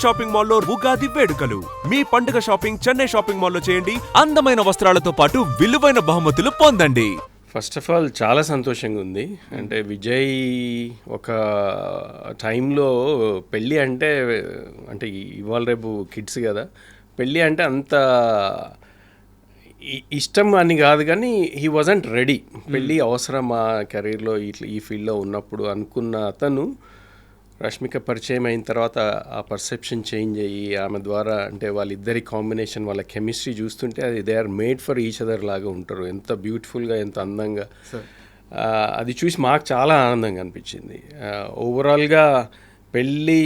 Shopping మాల్లో ఉగాది వేడుకలు. మీ పండుగ షాపింగ్ చెన్నై షాపింగ్ మాల్లో చేయండి. అందమైన వస్త్రాలతో పాటు విలువైన బహుమతులు పొందండి. ఫస్ట్ ఆఫ్ ఆల్ చాలా సంతోషంగా ఉంది. అంటే విజయ్ ఒక టైంలో పెళ్ళి అంటే ఇవాళ రేపు కిడ్స్ కదా, పెళ్ళి అంటే అంత ఇష్టం అని కాదు, కానీ హీ వాజంట్ రెడీ. పెళ్ళి అవసరం ఆ కెరీర్లో ఇట్లా ఈ ఫీల్డ్లో ఉన్నప్పుడు అనుకున్న అతను రష్మిక పరిచయం అయిన తర్వాత ఆ పర్సెప్షన్ చేంజ్ అయ్యి ఆమె ద్వారా అంటే వాళ్ళిద్దరి కాంబినేషన్, వాళ్ళ కెమిస్ట్రీ చూస్తుంటే అది they are made for each other లాగా ఉంటారు. ఎంత బ్యూటిఫుల్గా, ఎంత అందంగా. అది చూసి మాకు చాలా ఆనందంగా అనిపించింది. ఓవరాల్గా పెళ్ళి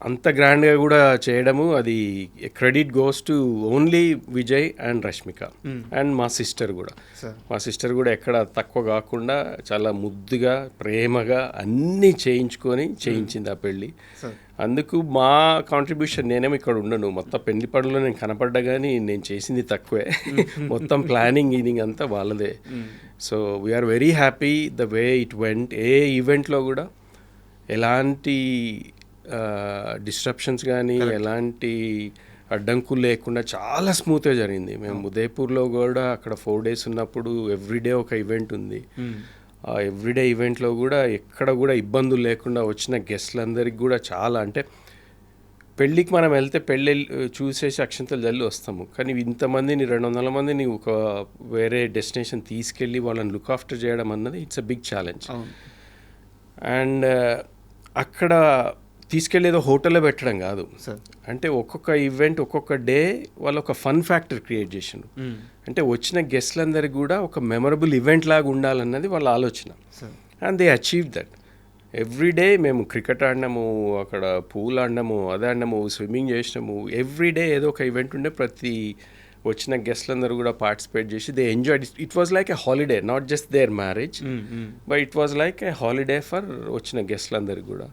అంత గ్రాండ్గా కూడా చేయడము, అది credit goes to only Vijay and Rashmika and మా సిస్టర్ కూడా. మా సిస్టర్ కూడా ఎక్కడ తక్కువ కాకుండా చాలా ముద్దుగా ప్రేమగా అన్నీ చేయించింది ఆ పెళ్ళి. అందుకు మా కాంట్రిబ్యూషన్, నేనేమో ఇక్కడ ఉండను, మొత్తం పెళ్లి పనుల్లో నేను కనపడ్డా కానీ నేను చేసింది తక్కువే. మొత్తం ప్లానింగ్ అంతా వాళ్ళదే. So we're very happy the way it went. ఏ ఈవెంట్లో కూడా ఎలాంటి డిస్ట్రప్షన్స్ కానీ ఎలాంటి అడ్డంకులు లేకుండా చాలా స్మూత్గా జరిగింది. మేము ఉదయపూర్లో కూడా అక్కడ 4 days ఉన్నప్పుడు ఎవ్రీడే ఒక ఈవెంట్ ఉంది. ఆ ఎవ్రీడే ఈవెంట్లో కూడా ఎక్కడ కూడా ఇబ్బందులు లేకుండా వచ్చిన గెస్ట్లందరికీ కూడా చాలా, అంటే పెళ్ళికి మనం వెళ్తే పెళ్ళి చూసేసి అక్షంతలు జల్లి వస్తాము, కానీ ఇంతమందిని 200 మందిని ఒక వేరే డెస్టినేషన్ తీసుకెళ్ళి వాళ్ళని లుక్ ఆఫ్టర్ చేయడం అన్నది it's a big challenge. And అక్కడ తీసుకెళ్ళేదో హోటల్లో పెట్టడం కాదు, అంటే ఒక్కొక్క ఈవెంట్ ఒక్కొక్క డే వాళ్ళు ఒక ఫన్ ఫ్యాక్టర్ క్రియేట్ చేసిండు. అంటే వచ్చిన గెస్ట్లందరికీ కూడా ఒక మెమరబుల్ ఈవెంట్ లాగా ఉండాలన్నది వాళ్ళ ఆలోచన. And they achieve that. Everyday మేము క్రికెట్ ఆడినాము, అక్కడ పూల్ ఆడినాము, అది ఆడినాము, స్విమ్మింగ్ చేసినాము. ఎవ్రీడే ఏదో ఒక ఈవెంట్ ఉండే, ప్రతి వచ్చిన గెస్ట్లందరూ కూడా పార్టిసిపేట్ చేసి they enjoyed. It was like a holiday, not just their marriage, but it was like a holiday for వచ్చిన గెస్ట్లందరికీ కూడా.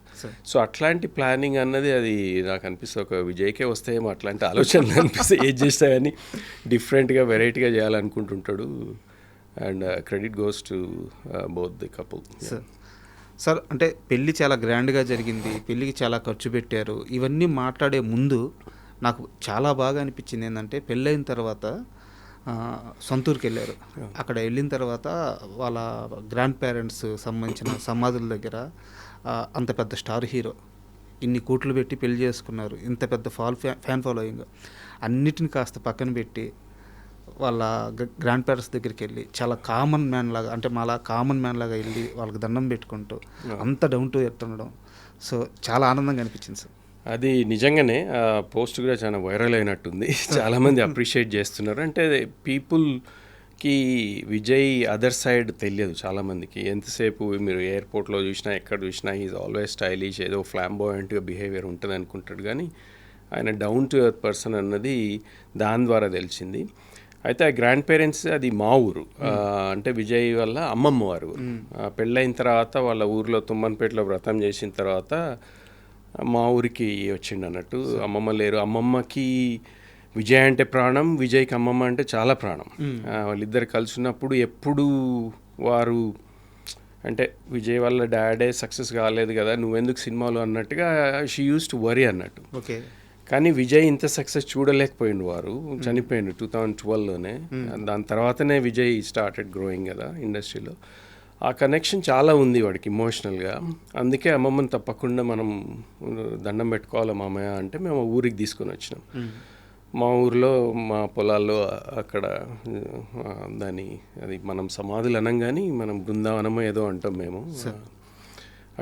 సో అట్లాంటి ప్లానింగ్ అన్నది అది నాకు అనిపిస్తుంది ఒక విజయ్కే వస్తాయేమో అట్లాంటి ఆలోచనలు అనిపిస్తాయి. ఏది చేస్తా కానీ డిఫరెంట్గా వెరైటీగా చేయాలనుకుంటుంటాడు. And credit goes to both the couple. Sir, అంటే పెళ్ళి చాలా గ్రాండ్గా జరిగింది, పెళ్ళికి చాలా ఖర్చు పెట్టారు. ఇవన్నీ మాట్లాడే ముందు నాకు చాలా బాగా అనిపించింది ఏంటంటే, పెళ్ళైన తర్వాత సొంతూరుకి వెళ్ళారు. అక్కడ వెళ్ళిన తర్వాత వాళ్ళ గ్రాండ్ పేరెంట్స్ సంబంధించిన సమాధుల దగ్గర అంత పెద్ద స్టార్ హీరో ఇన్ని కోట్లు పెట్టి పెళ్లి చేసుకున్నారు, ఇంత పెద్ద ఫ్యాన్ ఫాలోయింగ్, అన్నిటిని కాస్త పక్కన పెట్టి వాళ్ళ గ్రాండ్ పేరెంట్స్ దగ్గరికి వెళ్ళి చాలా కామన్ మ్యాన్ లాగా, అంటే మాలా కామన్ మ్యాన్ లాగా వెళ్ళి వాళ్ళకి దండం పెట్టుకుంటూ అంత డౌన్ టు ఎర్త్ ఉండడం, సో చాలా ఆనందంగా అనిపించింది సార్. అది నిజంగానే పోస్ట్ కూడా చాలా వైరల్ అయినట్టుంది. చాలామంది అప్రిషియేట్ చేస్తున్నారు. అంటే పీపుల్కి విజయ్ అదర్ సైడ్ తెలియదు చాలామందికి. ఎంతసేపు మీరు ఎయిర్పోర్ట్లో చూసినా ఎక్కడ చూసినా ఈజ్ ఆల్వేస్ స్టైలిష్, ఏదో ఫ్లాంబోయంట్గా బిహేవియర్ ఉంటుంది అనుకుంటాడు, కానీ ఆయన డౌన్ టు ఎర్త్ పర్సన్ అన్నది దాని ద్వారా తెలిసింది. అయితే ఆ గ్రాండ్ పేరెంట్స్ అది మా ఊరు, అంటే విజయ్ వాళ్ళ అమ్మమ్మ వారు. పెళ్ళైన తర్వాత వాళ్ళ ఊరిలో తుమ్మన్పేటలో వ్రతం చేసిన తర్వాత మా ఊరికి వచ్చిండు అన్నట్టు. అమ్మమ్మ లేరు. అమ్మమ్మకి విజయ్ అంటే ప్రాణం, విజయ్కి అమ్మమ్మ అంటే చాలా ప్రాణం. వాళ్ళిద్దరు కలిసి ఉన్నప్పుడు ఎప్పుడు వారు అంటే విజయ్ వాళ్ళ డాడే సక్సెస్ కాలేదు కదా, నువ్వెందుకు సినిమాలు అన్నట్టుగా షీ యూస్ టు వరీ అన్నట్టు. ఓకే. కానీ విజయ్ ఇంత సక్సెస్ చూడలేకపోయిండు, వారు చనిపోయిండు 2012లోనే. దాని తర్వాతనే విజయ్ స్టార్టెడ్ గ్రోయింగ్ కదా ఇండస్ట్రీలో. ఆ కనెక్షన్ చాలా ఉంది వాడికి ఇమోషనల్గా. అందుకే అమ్మమ్మని తప్పకుండా మనం దండం పెట్టుకోవాలి మామయ్య అంటే మేము ఊరికి తీసుకొని వచ్చినాం. మా ఊరిలో మా పొలాల్లో అక్కడ అది మనం సమాధులు అనం కానీ మనం బృందావనమో ఏదో అంటాం మేము.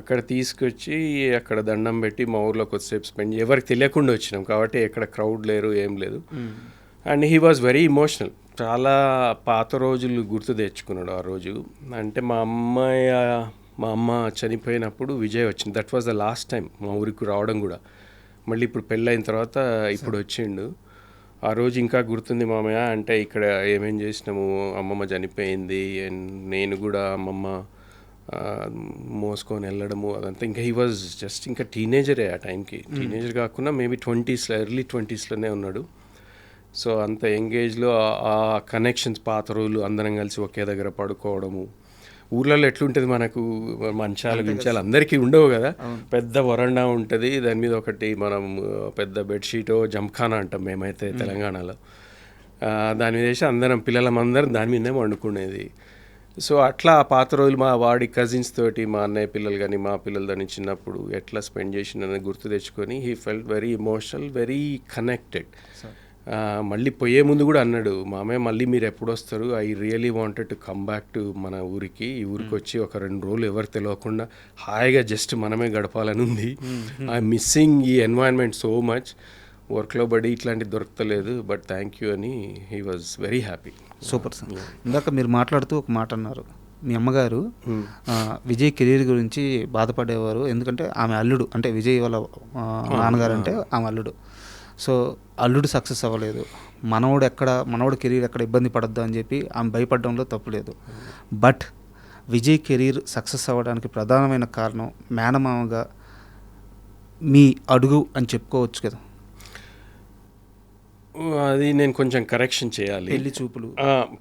అక్కడ తీసుకొచ్చి అక్కడ దండం పెట్టి మా ఊర్లో కొద్దిసేపు స్పెండ్ ఎవరికి తెలియకుండా వచ్చినాం కాబట్టి ఎక్కడ క్రౌడ్ లేరు, ఏం లేదు. And he was very emotional. చాలా పాత రోజులు గుర్తు తెచ్చుకున్నాడు ఆ రోజు. అంటే మా అమ్మ చనిపోయినప్పుడు విజయ్ వచ్చింది. That was the last time మా ఊరికి రావడం కూడా. మళ్ళీ ఇప్పుడు పెళ్ళైన తర్వాత ఇప్పుడు వచ్చిండు. ఆ రోజు ఇంకా గుర్తుంది మామయ్య అంటే ఇక్కడ ఏమేం చేసినాము, అమ్మమ్మ చనిపోయింది అండ్ నేను కూడా అమ్మమ్మ మోసుకొని వెళ్ళడము అదంతా. ఇంకా హీ వాజ్ జస్ట్ ఇంకా టీనేజరే ఆ టైంకి. టీనేజర్ కాకుండా మేబీ 20s ఎర్లీ 20sలోనే ఉన్నాడు. సో అంత ఎంగేజ్లో ఆ కనెక్షన్స్, పాత రోజులు అందరం కలిసి ఒకే దగ్గర పడుకోవడము, ఊర్లలో ఎట్లుంటుంది మనకు మంచాలు గించాలు అందరికీ ఉండవు కదా, పెద్ద వరండా ఉంటుంది, దాని మీద ఒకటి మనం పెద్ద బెడ్షీటో జంఖానా అంటాం మేమైతే తెలంగాణలో, దాని మీద వేసి అందరం పిల్లలమందరం దాని మీదనే వండుకునేది. సో అట్లా ఆ పాత రోజులు మా వాడి కజిన్స్ తోటి మా అన్నయ్య పిల్లలు కానీ మా పిల్లలు దాన్ని చిన్నప్పుడు ఎట్లా స్పెండ్ చేసిందని గుర్తు తెచ్చుకొని he felt very emotional, very connected. మళ్ళీ పోయే ముందు కూడా అన్నాడు, మామయ్య మళ్ళీ మీరు ఎప్పుడు వస్తారు, I really wanted to come back to మన ఊరికి, ఈ ఊరికి వచ్చి ఒక 2 రోజులు ఎవరు తెలియకుండా హాయిగా జస్ట్ మనమే గడపాలని ఉంది. ఐ మిస్సింగ్ ఈ ఎన్వైరన్మెంట్ సో మచ్, వర్క్లో పడి ఇట్లాంటివి దొరకలేదు, బట్ థ్యాంక్ యూ అని he was very happy. Super sir. ఇందాక మీరు మాట్లాడుతూ ఒక మాట అన్నారు, మీ అమ్మగారు విజయ్ కెరీర్ గురించి బాధపడేవారు, ఎందుకంటే ఆమె అల్లుడు, అంటే విజయ్ వాళ్ళ నాన్నగారు అంటే ఆమె అల్లుడు. సో అల్లుడు సక్సెస్ అవ్వలేదు, మనవడు కెరీర్ ఎక్కడ ఇబ్బంది పడద్దు అని చెప్పి ఆమె భయపడడంలో తప్పులేదు. బట్ విజయ్ కెరీర్ సక్సెస్ అవ్వడానికి ప్రధానమైన కారణం మేనమామగా మీ అడుగు అని చెప్పుకోవచ్చు కదా. అది నేను కొంచెం కరెక్షన్ చేయాలి.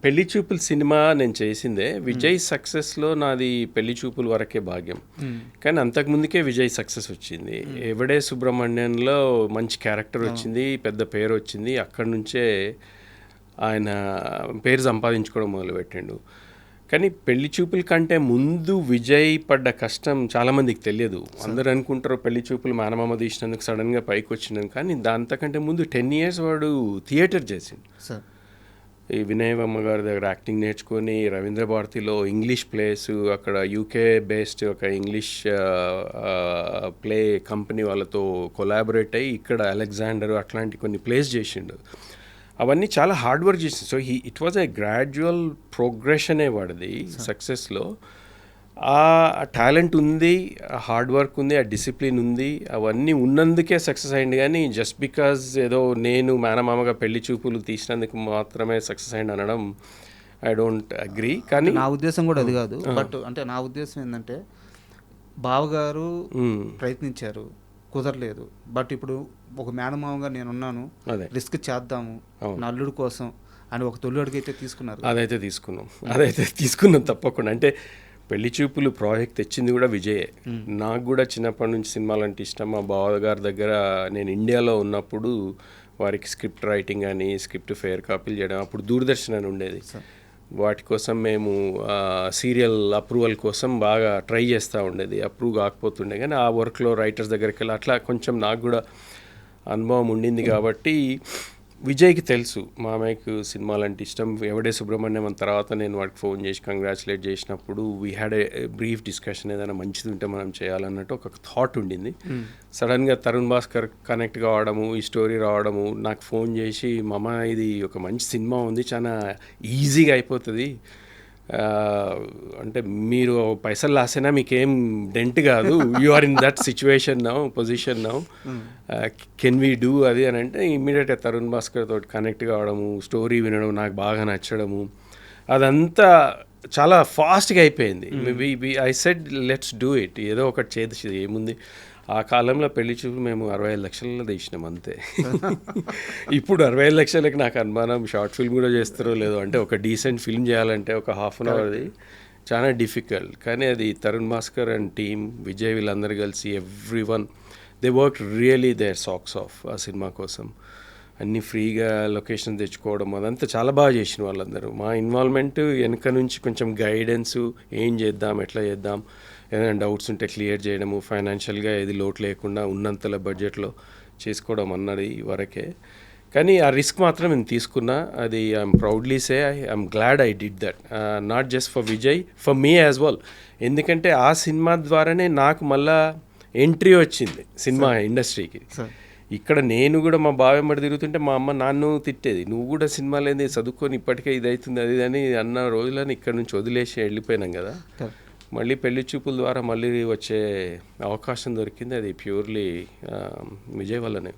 పెళ్లి చూపులు సినిమా నేను చేసిందే, విజయ్ సక్సెస్లో నాది పెళ్లి చూపుల వరకే భాగ్యం. కానీ అంతకుముందుకే విజయ్ సక్సెస్ వచ్చింది. ఎవడే సుబ్రహ్మణ్యంలో మంచి క్యారెక్టర్ వచ్చింది, పెద్ద పేరు వచ్చింది, అక్కడి నుంచే ఆయన పేరు సంపాదించుకోవడం మొదలుపెట్టిండు. కానీ పెళ్లి చూపుల కంటే ముందు విజయ్ పడ్డ కష్టం చాలామందికి తెలియదు. అందరు అనుకుంటారు పెళ్లి చూపులు మేనమామ తీసినందుకు సడన్గా పైకి వచ్చినందుకు, కానీ దాంతకంటే ముందు 10 years వాడు థియేటర్ చేసిండు. ఈ వినయవమ్మ గారి దగ్గర యాక్టింగ్ నేర్చుకొని రవీంద్ర భారతిలో ఇంగ్లీష్ ప్లేస్, అక్కడ యూకే బేస్డ్ ఒక ఇంగ్లీష్ ప్లే కంపెనీ వాళ్ళతో కొలాబరేట్ అయ్యి ఇక్కడ అలెగ్జాండర్ అట్లాంటి కొన్ని ప్లేస్ చేసిండు. అవన్నీ చాలా హార్డ్ వర్క్ చేసింది. So it was a gradual ప్రోగ్రెషనే వాడిది సక్సెస్లో. ఆ టాలెంట్ ఉంది, ఆ హార్డ్ వర్క్ ఉంది, ఆ డిసిప్లిన్ ఉంది, అవన్నీ ఉన్నందుకే సక్సెస్ అయింది. కానీ జస్ట్ బికాజ్ ఏదో నేను మేనమామగా పెళ్లి చూపులు తీసినందుకు మాత్రమే సక్సెస్ అయింది అనడం ఐ డోంట్ అగ్రీ. కానీ నా ఉద్దేశం కూడా అది కాదు. బట్ అంటే నా ఉద్దేశం ఏంటంటే బావగారు ప్రయత్నించారు, కుదరలేదు. బట్ ఇప్పుడు ఒక మేనమామగా నేనున్నాను, రిస్క్ చేద్దాము నా అల్లుడు కోసం అని ఒక తొలి అడుగు అయితే తీసుకున్నారు. అదైతే తీసుకున్నాం తప్పకుండా. అంటే పెళ్లి చూపులు ప్రాజెక్ట్ తెచ్చింది కూడా విజయే. నాకు కూడా చిన్నప్పటి నుంచి సినిమాలు అంటే ఇష్టం. మా బావగారి దగ్గర నేను ఇండియాలో ఉన్నప్పుడు వారికి స్క్రిప్ట్ రైటింగ్ అని, స్క్రిప్ట్ ఫేర్ కాపీలు చేయడం, అప్పుడు దూరదర్శన్ అని ఉండేది, వాటి కోసం మేము సీరియల్ అప్రూవల్ కోసం బాగా ట్రై చేస్తూ ఉండేది. అప్రూవ్ కాకపోతుండే, కానీ ఆ వర్క్లో రైటర్స్ దగ్గరికి వెళ్ళి అట్లా కొంచెం నాకు కూడా అనుభవం ఉండింది. కాబట్టి విజయ్కి తెలుసు మామయ్యకు సినిమాలు అంటే ఇష్టం. ఎవడే సుబ్రహ్మణ్యం అని తర్వాత నేను వాడికి ఫోన్ చేసి కంగ్రాచులేట్ చేసినప్పుడు we had a brief discussion, ఏదైనా మంచిది ఉంటే మనం చేయాలన్నట్టు ఒక థాట్ ఉండింది. సడన్గా తరుణ్ భాస్కర్ కనెక్ట్ కావడము, ఈ స్టోరీ రావడము, నాకు ఫోన్ చేసి మామ ఇది ఒక మంచి సినిమా ఉంది, చాలా ఈజీగా అయిపోతుంది, అంటే మీరు పైసలు లాసైనా మీకేం డెంట్ కాదు, you are in that situation now, position now, can we do అది అని అంటే ఇమ్మీడియట్గా తరుణ్ భాస్కర్ తోటి కనెక్ట్ కావడము, స్టోరీ వినడం, నాకు బాగా నచ్చడము, అదంతా చాలా ఫాస్ట్గా అయిపోయింది. I said let's do it, ఏదో ఒకటి చేసి ఏముంది. ఆ కాలంలో పెళ్లి చూపు మేము 65 లక్షలలో తీసినాం అంతే. ఇప్పుడు 65 లక్షలకి నాకు అనుమానం షార్ట్ ఫిల్మ్ కూడా చేస్తారో లేదో. అంటే ఒక డీసెంట్ ఫిల్మ్ చేయాలంటే ఒక ½ an hourది చాలా డిఫికల్ట్. కానీ అది తరుణ్ భాస్కర్ అండ్ టీమ్, విజయ్ వీళ్ళందరూ కలిసి everyone they work really their socks off ఆ సినిమా కోసం. అన్నీ ఫ్రీగా లొకేషన్ తెచ్చుకోవడం అదంతా చాలా బాగా చేసిన వాళ్ళందరూ. మా ఇన్వాల్వ్మెంట్ వెనక నుంచి కొంచెం గైడెన్సు, ఏం చేద్దాం, ఎట్లా చేద్దాం, ఏదైనా డౌట్స్ ఉంటే క్లియర్ చేయడము, ఫైనాన్షియల్గా ఏది లోటు లేకుండా ఉన్నంతలో బడ్జెట్లో చేసుకోవడం అన్నది వరకే. కానీ ఆ రిస్క్ మాత్రం నేను తీసుకున్నా. అది I'm proudly say I'm glad I did that, not just for Vijay, for me as well. ఎందుకంటే ఆ సినిమా ద్వారానే నాకు మళ్ళా ఎంట్రీ వచ్చింది సినిమా ఇండస్ట్రీకి. ఇక్కడ నేను కూడా మా బావెమ్మడి తిరుగుతుంటే మా అమ్మ నాన్ను తిట్టేది, నువ్వు కూడా సినిమాలు ఏంది చదువుకొని ఇప్పటికే ఇది అవుతుంది అది అని అన్న రోజులని ఇక్కడ నుంచి వదిలేసి వెళ్ళిపోయినాం కదా. మళ్ళీ పెళ్లి చూపుల ద్వారా మళ్ళీ వచ్చే అవకాశం దొరికింది, అది ప్యూర్లీ విజయ్ వల్లనే.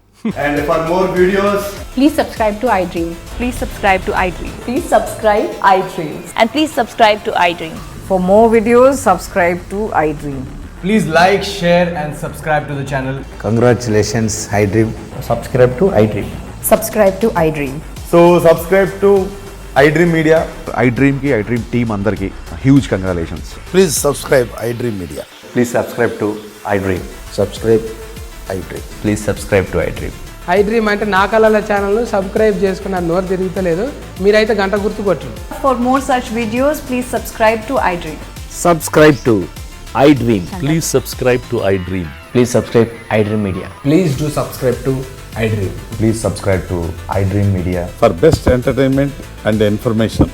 And for more videos, please subscribe to iDream. Please subscribe to iDream. Please subscribe iDream. And please subscribe to iDream. For more videos, subscribe to iDream. please like, share and subscribe to the channel. Congratulations, iDream. Subscribe to iDream. Subscribe to iDream. So subscribe to iDream Media. iDreamకి iDream team అందరికీ huge congratulations. Please subscribe iDream Media. Please subscribe to iDream. Subscribe iDream. Please subscribe to iDream. iDream అంటే నా కళల ఛానల్ను subscribe చేసుకున్న నోరు తిరుగుతలేదు, మీరైతే గంట గుర్తు కొట్టండి. For more such videos, please subscribe to iDream. Subscribe to iDream. Please subscribe to iDream. Please subscribe iDream Media. Please do subscribe to iDream. Please subscribe to iDream Media. For best entertainment and information